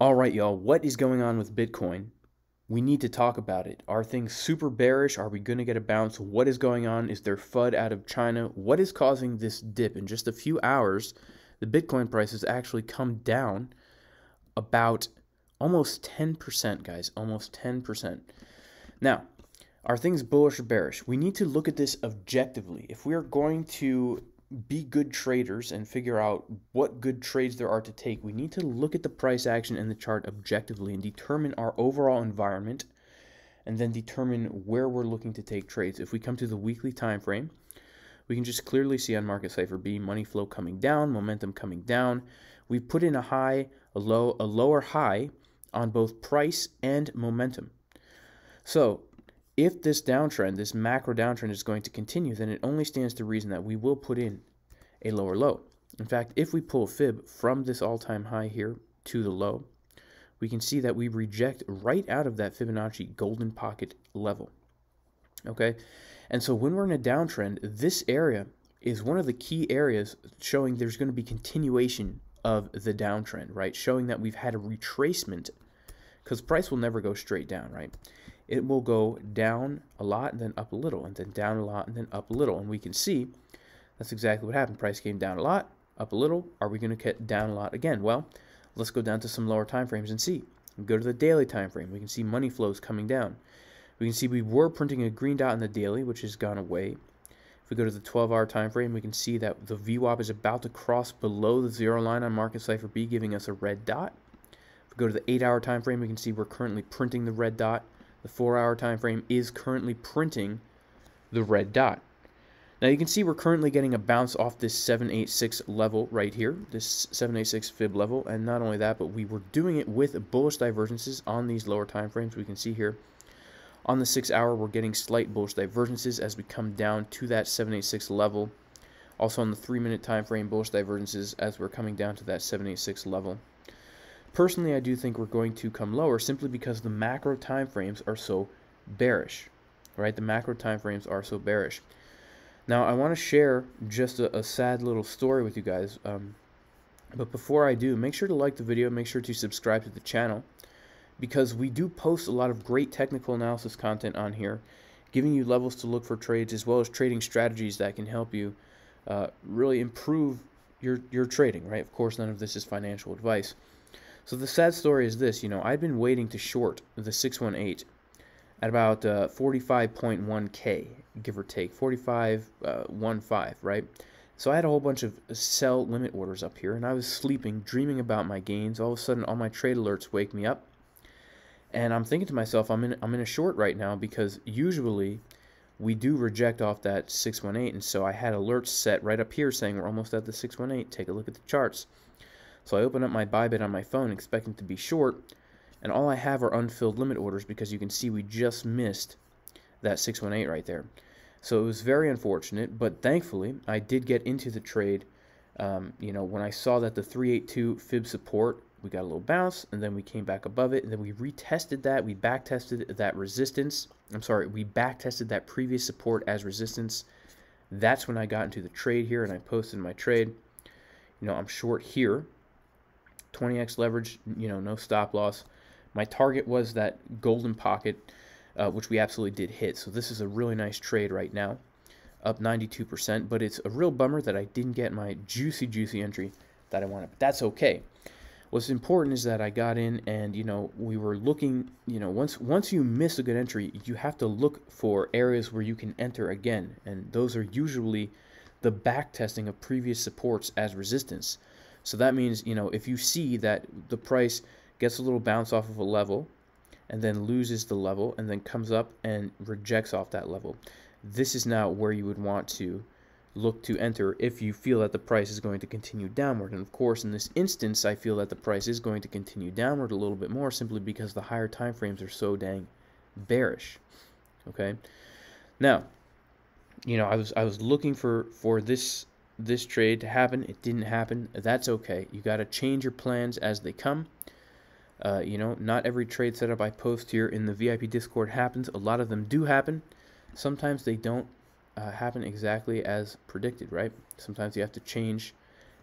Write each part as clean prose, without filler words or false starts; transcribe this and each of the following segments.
All right, y'all, what is going on with Bitcoin? We need to talk about it. Are things super bearish? Are we going to get a bounce? What is going on? Is there FUD out of China? What is causing this dip? In just a few hours, the Bitcoin price has actually come down about almost 10%, guys, almost 10%. Now, are things bullish or bearish? We need to look at this objectively. If we are going to be good traders and figure out what good trades there are to take, we need to look at the price action and the chart objectively and determine our overall environment and then determine where we're looking to take trades. If we come to the weekly time frame, we can just clearly see on market cipher B money flow coming down, momentum coming down. We've put in a high, a low, a lower high on both price and momentum. So if this downtrend, this macro downtrend is going to continue, then it only stands to reason that we will put in a lower low. In fact, if we pull a fib from this all-time high here to the low, we can see that we reject right out of that Fibonacci golden pocket level. Okay, and so when we're in a downtrend, this area is one of the key areas showing there's going to be continuation of the downtrend, right? Showing that we've had a retracement, because price will never go straight down, right? It will go down a lot and then up a little, and then down a lot and then up a little. And we can see that's exactly what happened. Price came down a lot, up a little. Are we going to get down a lot again? Well, let's go down to some lower time frames and see. We go to the daily time frame. We can see money flows coming down. We can see we were printing a green dot in the daily, which has gone away. If we go to the 12-hour time frame, we can see that the VWAP is about to cross below the zero line on market cipher B, giving us a red dot. If we go to the 8-hour time frame, we can see we're currently printing the red dot. The 4-hour time frame is currently printing the red dot. Now you can see we're currently getting a bounce off this 786 level right here, this 786 fib level, and not only that, but we were doing it with bullish divergences on these lower time frames. We can see here on the 6-hour we're getting slight bullish divergences as we come down to that 786 level. Also on the 3-minute time frame, bullish divergences as we're coming down to that 786 level. Personally, I do think we're going to come lower simply because the macro time frames are so bearish, right? The macro time frames are so bearish. Now, I want to share just a sad little story with you guys. But before I do, make sure to like the video, make sure to subscribe to the channel, because we do post a lot of great technical analysis content on here, giving you levels to look for trades as well as trading strategies that can help you really improve your trading, right? Of course, none of this is financial advice. So the sad story is this, I've been waiting to short the 618 at about 45.1K, give or take, 45.15, right? So I had a whole bunch of sell limit orders up here, and I was sleeping, dreaming about my gains. All of a sudden, all my trade alerts wake me up, and I'm thinking to myself, I'm in a short right now, because usually we do reject off that 618, and so I had alerts set right up here saying we're almost at the 618. Take a look at the charts. So I open up my Bybit on my phone expecting to be short, and all I have are unfilled limit orders because you can see we just missed that 618 right there. So it was very unfortunate, but thankfully I did get into the trade. When I saw that the 382 fib support, we got a little bounce, and then we came back above it, and then we retested that. We backtested that resistance. We backtested that previous support as resistance. That's when I got into the trade here, and I posted my trade. I'm short here. 20x leverage, no stop loss. My target was that golden pocket, which we absolutely did hit. So this is a really nice trade right now, up 92%. But it's a real bummer that I didn't get my juicy entry that I wanted. But that's okay. What's important is that I got in, and we were looking. Once you miss a good entry, you have to look for areas where you can enter again, and those are usually the back testing of previous supports as resistance. So that means, if you see that the price gets a little bounce off of a level and then loses the level and then comes up and rejects off that level, this is now where you would want to look to enter if you feel that the price is going to continue downward. And of course, in this instance, I feel that the price is going to continue downward a little bit more simply because the higher time frames are so dang bearish. Okay? Now, I was looking for this trade to happen. It didn't happen. That's okay. You got to change your plans as they come. Not every trade setup I post here in the VIP Discord happens. A lot of them do happen. Sometimes they don't happen exactly as predicted, right? Sometimes you have to change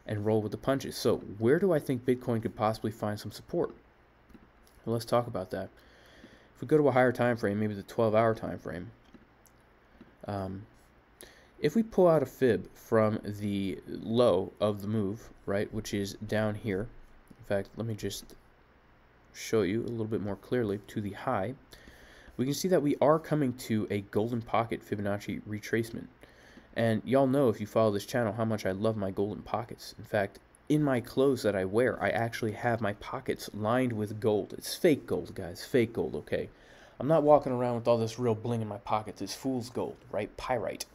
and roll with the punches. So where do I think Bitcoin could possibly find some support? Well, let's talk about that. If we go to a higher time frame, maybe the 12-hour time frame, if we pull out a fib from the low of the move, right, which is down here, in fact, let me just show you a little bit more clearly to the high, we can see that we are coming to a golden pocket Fibonacci retracement. And y'all know, if you follow this channel, how much I love my golden pockets. In fact, in my clothes that I wear, I actually have my pockets lined with gold. It's fake gold, guys, fake gold, okay? I'm not walking around with all this real bling in my pockets. It's fool's gold, right? Pyrite.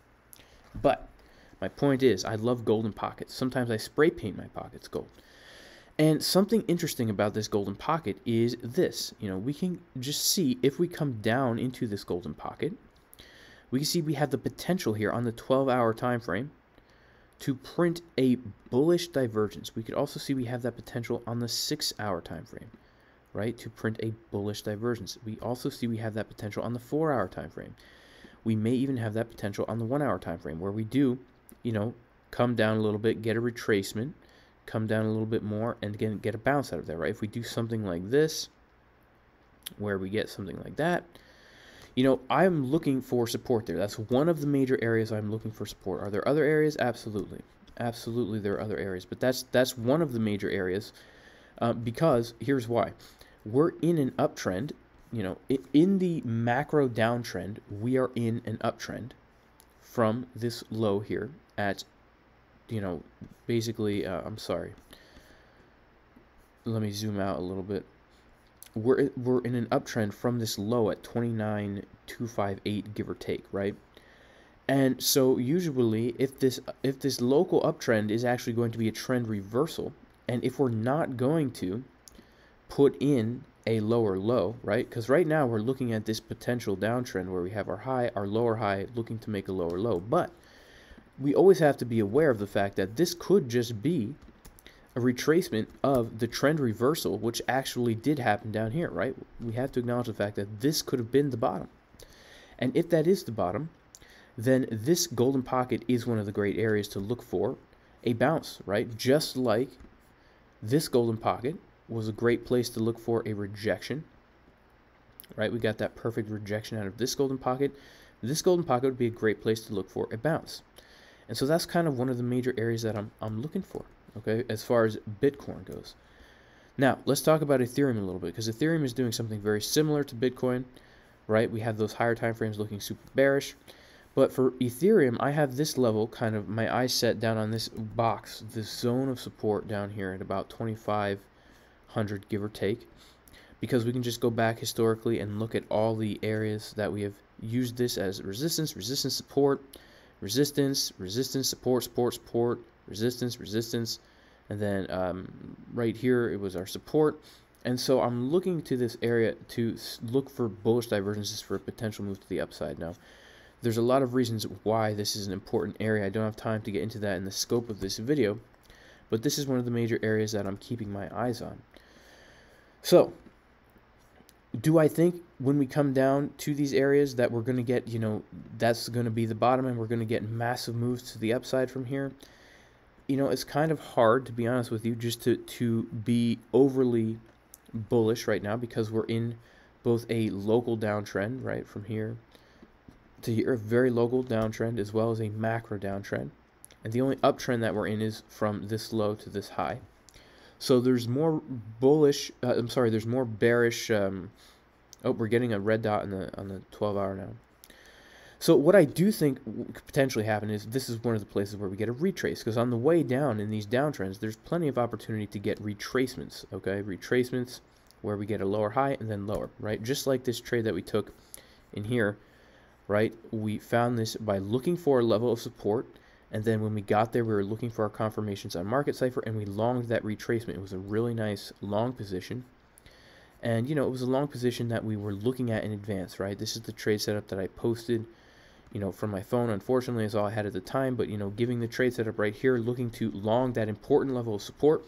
But my point is, I love golden pockets. Sometimes I spray paint my pockets gold. And something interesting about this golden pocket is this. You know, we can just see if we come down into this golden pocket, we can see we have the potential here on the 12-hour time frame to print a bullish divergence. We could also see we have that potential on the 6-hour time frame, right, to print a bullish divergence. We also see we have that potential on the 4-hour time frame. We may even have that potential on the 1-hour time frame, where we do, you know, come down a little bit, get a retracement, come down a little bit more, and again get a bounce out of there, right? If we do something like this, where we get something like that, you know, I'm looking for support there. That's one of the major areas I'm looking for support. Are there other areas? Absolutely. Absolutely there are other areas. But that's one of the major areas because here's why. We're in an uptrend. You know, in the macro downtrend, we are in an uptrend from this low here at, you know, basically, I'm sorry. Let me zoom out a little bit. We're in an uptrend from this low at 29,258, give or take, right? And so usually if this local uptrend is actually going to be a trend reversal, and if we're not going to put in a lower low, right? Because right now we're looking at this potential downtrend where we have our high, our lower high looking to make a lower low, but we always have to be aware of the fact that this could just be a retracement of the trend reversal, which actually did happen down here, right? We have to acknowledge the fact that this could have been the bottom. And if that is the bottom, then this golden pocket is one of the great areas to look for a bounce, right? Just like this golden pocket was a great place to look for a rejection, right? We got that perfect rejection out of this golden pocket. This golden pocket would be a great place to look for a bounce. And so that's kind of one of the major areas that I'm looking for, okay, as far as Bitcoin goes. Now, let's talk about Ethereum a little bit, because Ethereum is doing something very similar to Bitcoin, right? We have those higher time frames looking super bearish. But for Ethereum, I have this level, kind of my eyes set down on this box, this zone of support down here at about 2,500, give or take, because we can just go back historically and look at all the areas that we have used this as resistance, resistance, support, resistance, resistance, support, support, support, resistance, resistance, and then right here it was our support. And so I'm looking to this area to look for bullish divergences for a potential move to the upside. Now, there's a lot of reasons why this is an important area. I don't have time to get into that in the scope of this video, but this is one of the major areas that I'm keeping my eyes on. So, do I think when we come down to these areas that we're going to get, you know, that's going to be the bottom and we're going to get massive moves to the upside from here? You know, it's kind of hard, to be honest with you, just to be overly bullish right now, because we're in both a local downtrend, right, from here to here, a very local downtrend, as well as a macro downtrend. And the only uptrend that we're in is from this low to this high. So there's more bullish, there's more bearish, oh, we're getting a red dot on the 12-hour now. So what I do think could potentially happen is this is one of the places where we get a retrace, because on the way down in these downtrends, there's plenty of opportunity to get retracements, okay? Retracements where we get a lower high and then lower, right? Just like this trade that we took in here, right? We found this by looking for a level of support, and then when we got there, we were looking for our confirmations on Market Cipher, and we longed that retracement. It was a really nice long position. And, you know, it was a long position that we were looking at in advance, right? This is the trade setup that I posted, you know, from my phone. Unfortunately, is all I had at the time, but, you know, giving the trade setup right here, looking to long that important level of support.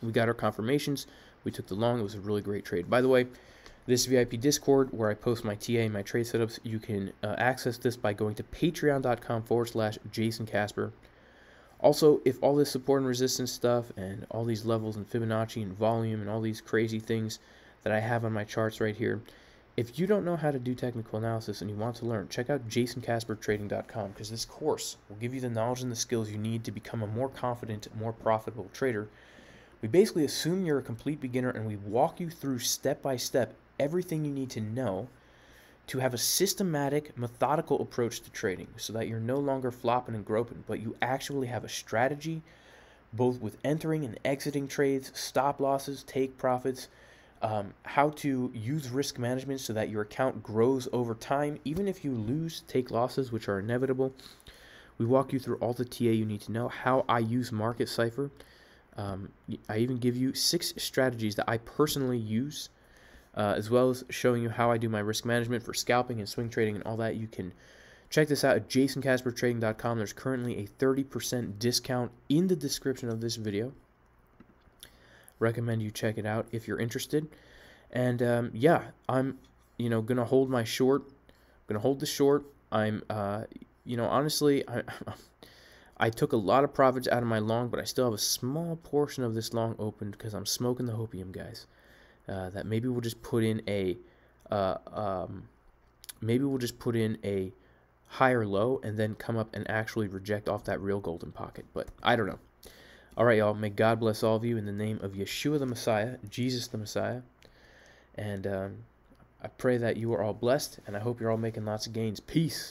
We got our confirmations. We took the long. It was a really great trade. By the way, this VIP Discord, where I post my TA and my trade setups, you can access this by going to patreon.com/Jason Casper. Also, if all this support and resistance stuff and all these levels and Fibonacci and volume and all these crazy things that I have on my charts right here. If you don't know how to do technical analysis and you want to learn, check out jasoncaspertrading.com, because this course will give you the knowledge and the skills you need to become a more confident, more profitable trader. We basically assume you're a complete beginner and we walk you through step by step everything you need to know to have a systematic, methodical approach to trading, so that you're no longer flopping and groping, but you actually have a strategy, both with entering and exiting trades, stop losses, take profits, how to use risk management so that your account grows over time. Even if you lose, take losses, which are inevitable. We walk you through all the TA you need to know, how I use Market Cipher. I even give you 6 strategies that I personally use, as well as showing you how I do my risk management for scalping and swing trading and all that. You can check this out at jasoncaspertrading.com. There's currently a 30% discount in the description of this video. Recommend you check it out if you're interested. And yeah, I'm gonna hold my short. I'm gonna hold the short. I'm honestly, I took a lot of profits out of my long, but I still have a small portion of this long open because I'm smoking the hopium, guys. That maybe we'll just put in a higher low and then come up and actually reject off that real golden pocket. But I don't know. All right, y'all. May God bless all of you in the name of Yeshua the Messiah, Jesus the Messiah. And I pray that you are all blessed, and I hope you're all making lots of gains. Peace.